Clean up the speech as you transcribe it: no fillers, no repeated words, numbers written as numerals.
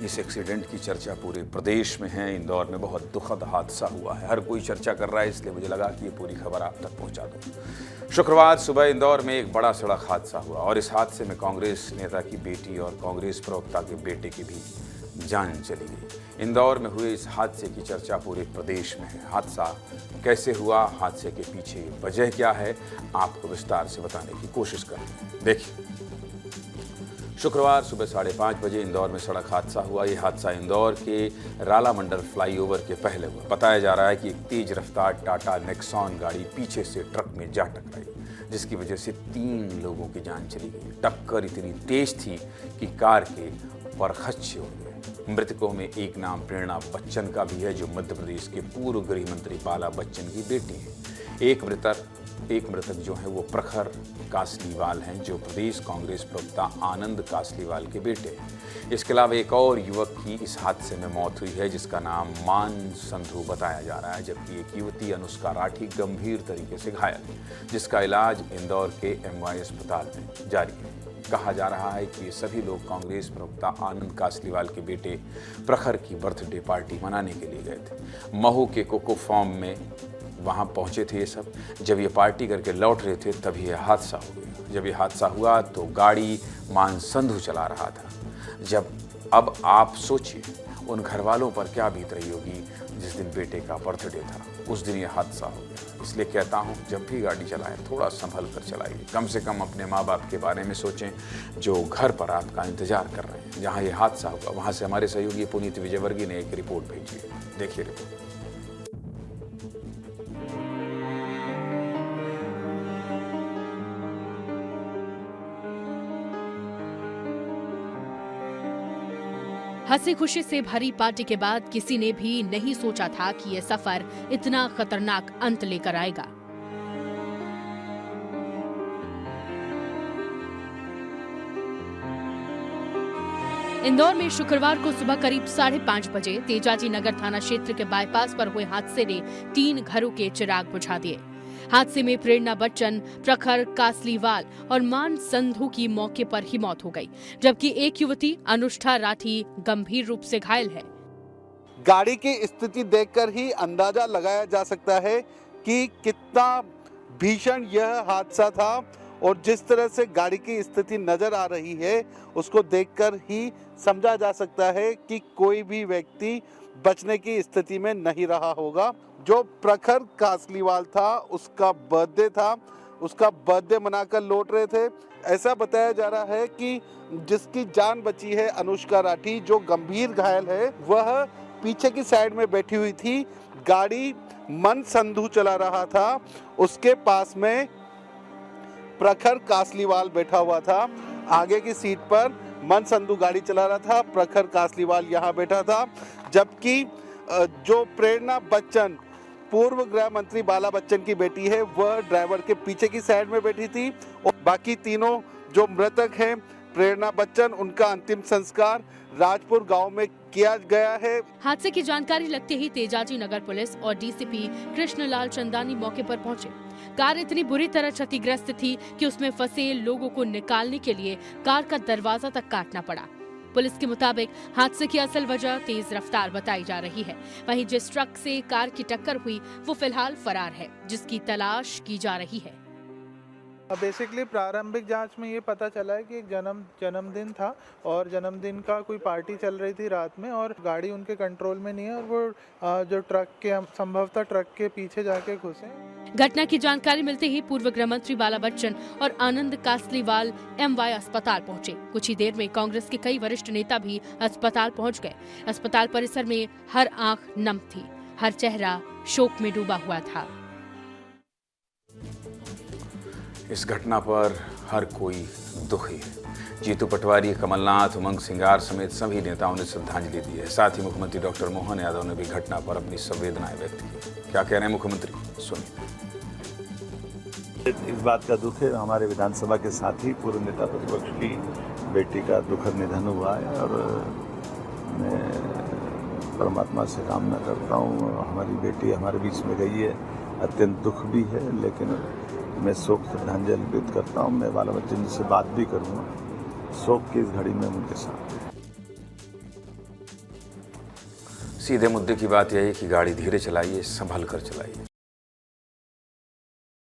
जिस एक्सीडेंट की चर्चा पूरे प्रदेश में है, इंदौर में बहुत दुखद हादसा हुआ है। हर कोई चर्चा कर रहा है, इसलिए मुझे लगा कि ये पूरी खबर आप तक पहुंचा दूं। शुक्रवार सुबह इंदौर में एक बड़ा सड़क हादसा हुआ और इस हादसे में कांग्रेस नेता की बेटी और कांग्रेस प्रवक्ता के बेटे की भी जान चली गई। इंदौर में हुए इस हादसे की चर्चा पूरे प्रदेश में है। हादसा कैसे हुआ, हादसे के पीछे वजह क्या है, आपको विस्तार से बताने की कोशिश करेंगे। देखिए, शुक्रवार सुबह 5:30 बजे इंदौर में सड़क हादसा हुआ। ये हादसा इंदौर के राला मंडल फ्लाईओवर के पहले हुआ। बताया जा रहा है कि एक तेज रफ्तार टाटा नेक्सॉन गाड़ी पीछे से ट्रक में जा टकराई, जिसकी वजह से 3 लोगों की जान चली गई। टक्कर इतनी तेज थी कि कार के परखच्चे हो गए। मृतकों में एक नाम प्रेरणा बच्चन का भी है, जो मध्य प्रदेश के पूर्व गृह मंत्री बाला बच्चन की बेटी है। एक मृतक जो है वो प्रखर कासलीवाल हैं, जो प्रदेश कांग्रेस प्रवक्ता आनंद कासलीवाल के बेटे हैं। इसके अलावा एक और युवक की इस हादसे में मौत हुई है, जिसका नाम मान संधू बताया जा रहा है, जबकि एक युवती अनुष्का राठी गंभीर तरीके से घायल है, जिसका इलाज इंदौर के MY अस्पताल में जारी है। कहा जा रहा है कि ये सभी लोग कांग्रेस प्रवक्ता आनंद कासलीवाल के बेटे प्रखर की बर्थडे पार्टी मनाने के लिए गए थे। महू के कोको फार्म में वहाँ पहुँचे थे ये सब। जब ये पार्टी करके लौट रहे थे तभी ये हादसा हो गया। जब ये हादसा हुआ तो गाड़ी मान संधू चला रहा था। अब आप सोचिए उन घर वालों पर क्या बीत रही होगी जिस दिन बेटे का बर्थडे था, उस दिन ये हादसा हो गया। इसलिए कहता हूँ, जब भी गाड़ी चलाएं थोड़ा संभल कर चलाइए। कम से कम अपने माँ बाप के बारे में सोचें, जो घर पर आपका इंतजार कर रहे हैं। जहाँ ये हादसा हुआ वहाँ से हमारे सहयोगी पुनीत विजयवर्गीय ने एक रिपोर्ट भेजी है। देखिए रिपोर्ट। हंसी खुशी से भरी पार्टी के बाद किसी ने भी नहीं सोचा था कि यह सफर इतना खतरनाक अंत लेकर आएगा। इंदौर में शुक्रवार को सुबह करीब 5:30 बजे तेजाजी नगर थाना क्षेत्र के बाईपास पर हुए हादसे ने 3 घरों के चिराग बुझा दिए। हादसे में प्रेरणा बच्चन, प्रखर कासलीवाल और मान संधू की मौके पर ही मौत हो गई, जबकि एक युवती अनुष्का राठी गंभीर रूप से घायल है। गाड़ी की स्थिति देखकर ही अंदाजा लगाया जा सकता है कि कितना भीषण यह हादसा था, और जिस तरह से गाड़ी की स्थिति नजर आ रही है उसको देखकर ही समझा जा सकता है कि कोई भी व्यक्ति बचने की स्थिति में नहीं रहा होगा। जो प्रखर कासलीवाल था उसका बर्थडे था, उसका बर्थडे मनाकर लौट रहे थे। ऐसा बताया जा रहा है कि जिसकी जान बची है अनुष्का राठी, जो गंभीर घायल है, वह पीछे की साइड में बैठी हुई थी। गाड़ी मन संधू चला रहा था, उसके पास में प्रखर कासलीवाल बैठा हुआ था। आगे की सीट पर मन संधू गाड़ी चला रहा था, प्रखर कासलीवाल यहाँ बैठा था, जबकि जो प्रेरणा बच्चन पूर्व गृह मंत्री बाला बच्चन की बेटी है, वह ड्राइवर के पीछे की साइड में बैठी थी। और बाकी तीनों जो मृतक हैं, प्रेरणा बच्चन, उनका अंतिम संस्कार राजपुर गांव में किया गया है। हादसे की जानकारी लगते ही तेजाजी नगर पुलिस और DCP कृष्णलाल चंदानी मौके पर पहुंचे। कार इतनी बुरी तरह क्षतिग्रस्त थी कि उसमें फंसे लोगों को निकालने के लिए कार का दरवाजा तक काटना पड़ा। पुलिस के मुताबिक हादसे की असल वजह तेज रफ्तार बताई जा रही है। वहीं जिस ट्रक से कार की टक्कर हुई वो फिलहाल फरार है, जिसकी तलाश की जा रही है। बेसिकली प्रारंभिक जांच में ये पता चला है कि एक जन्मदिन था और जन्मदिन का कोई पार्टी चल रही थी रात में, और गाड़ी उनके कंट्रोल में नहीं है, और वो जो ट्रक के संभवतः ट्रक के पीछे जाके घुसे। घटना की जानकारी मिलते ही पूर्व गृह मंत्री बाला बच्चन और आनंद कासलीवाल MY अस्पताल पहुंचे। कुछ ही देर में कांग्रेस के कई वरिष्ठ नेता भी अस्पताल पहुंच गए। अस्पताल परिसर में हर आंख नम थी, हर चेहरा शोक में डूबा हुआ था। इस घटना पर हर कोई दुखी है। जीतू पटवारी, कमलनाथ, उमंग सिंगार समेत सभी नेताओं ने श्रद्धांजलि दी है। साथ ही मुख्यमंत्री डॉक्टर मोहन यादव ने भी घटना पर अपनी संवेदनाएं व्यक्त की। क्या कह रहे हैं मुख्यमंत्री, सुनिए। इस बात का दुख है, हमारे विधानसभा के साथ ही पूर्व नेता प्रतिपक्ष की बेटी का दुखद निधन हुआ है, और मैं परमात्मा से कामना करता हूँ, हमारी बेटी हमारे बीच में गई है, अत्यंत दुख भी है, लेकिन मैं शोक श्रद्धांजलि व्यक्त करता हूँ। मैं बाला बच्चन जी से बात भी करूँगा, शोक की इस घड़ी में उनके साथ। सीधे मुद्दे की बात यह है कि गाड़ी धीरे चलाइए, संभल कर चलाइए।